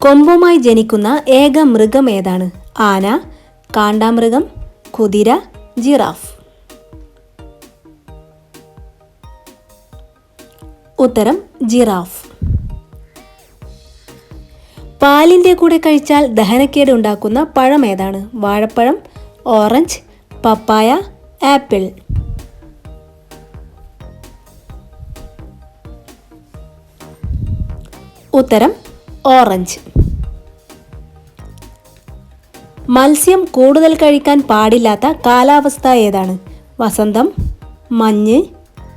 കൊമ്പുമായി ജനിക്കുന്ന ഏക മൃഗം ഏതാണ്? ആന, കാണ്ടാമൃഗം, കുതിര, ജിറാഫ്. ഉത്തരം ജിറാഫ്. പാലിൻ്റെ കൂടെ കഴിച്ചാൽ ദഹനക്കേട് ഉണ്ടാക്കുന്ന പഴം ഏതാണ്? വാഴപ്പഴം, ഓറഞ്ച്, പപ്പായ, ആപ്പിൾ. ഉത്തരം ഓറഞ്ച്. മത്സ്യം കൂടുതൽ കഴിക്കാൻ പാടില്ലാത്ത കാലാവസ്ഥ ഏതാണ്? വസന്തം, മഞ്ഞ്,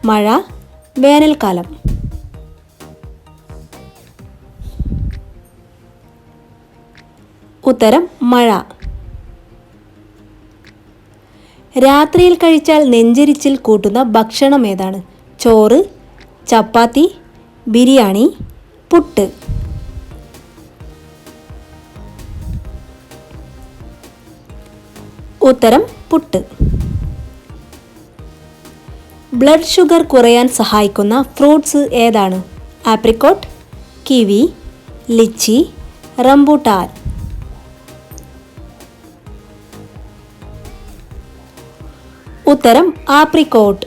മഴ, വേനൽക്കാലം. ഉത്തരം മഴ. രാത്രിയിൽ കഴിച്ചാൽ നെഞ്ചരിച്ചിൽ കൂട്ടുന്ന ഭക്ഷണം ഏതാണ്? ചോറ്, ചപ്പാത്തി, ബിരിയാണി, പുട്ട്. ഉത്തരം പുട്ട്. ബ്ലഡ് ഷുഗർ കുറയാൻ സഹായിക്കുന്ന ഫ്രൂട്ട്സ് ഏതാണ്? Apricot, kiwi, litchi, rambutan. ഉത്തരം ആപ്രിക്കോട്ട്.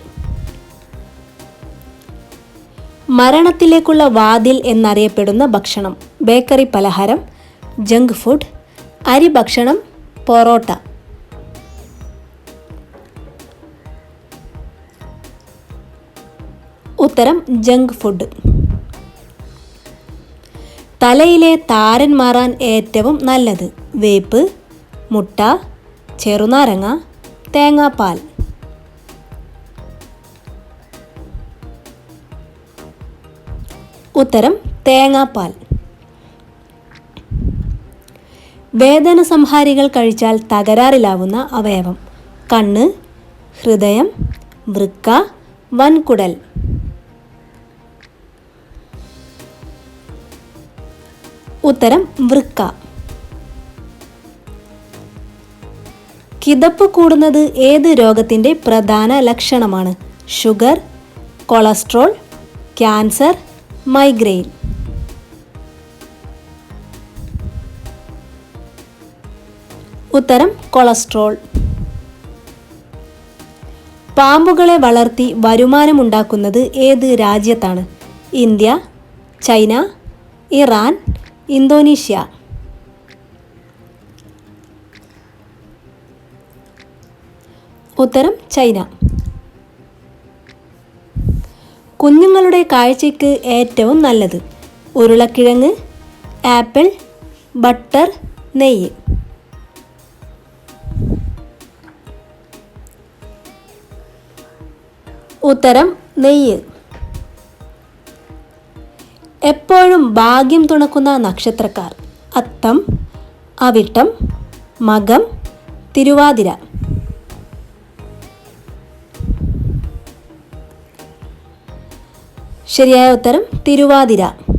മരണത്തിലേക്കുള്ള വാതിൽ എന്നറിയപ്പെടുന്ന ഭക്ഷണം? ബേക്കറി പലഹാരം, ജങ്ക് ഫുഡ്, അരി ഭക്ഷണം, പൊറോട്ട. ഉത്തരം ജങ്ക് ഫുഡ്. തലയിലെ താരൻ മാറാൻ ഏറ്റവും നല്ലത്? വേപ്പ്, മുട്ട, ചെറുനാരങ്ങ, തേങ്ങാപ്പാൽ. ഉത്തരം തേങ്ങാപ്പാൽ. വേദന സംഹാരികൾ കഴിച്ചാൽ തകരാറിലാവുന്ന അവയവം? കണ്ണ്, ഹൃദയം, വൃക്ക, വൻകുടൽ. ഉത്തരം വൃക്ക. കിതപ്പ് കൂടുന്നത് ഏത് രോഗത്തിൻ്റെ പ്രധാന ലക്ഷണമാണ്? Sugar, cholesterol, cancer, migraine. ഉത്തരം കൊളസ്ട്രോൾ. പാമ്പുകളെ വളർത്തി വരുമാനമുണ്ടാക്കുന്നത് ഏത് രാജ്യത്താണ്? India, China, Iran, Indonesia. ഉത്തരം ചൈന. കുഞ്ഞുങ്ങളുടെ കാഴ്ചയ്ക്ക് ഏറ്റവും നല്ലത്? ഉരുളക്കിഴങ്ങ്, ആപ്പിൾ, ബട്ടർ, നെയ്യ്. ഉത്തരം നെയ്യ്. എപ്പോഴും ഭാഗ്യം തുണക്കുന്ന നക്ഷത്രക്കാർ? അത്തം, അവിട്ടം, മകം, തിരുവാതിര. ശരിയായ ഉത്തരം തിരുവാതിര.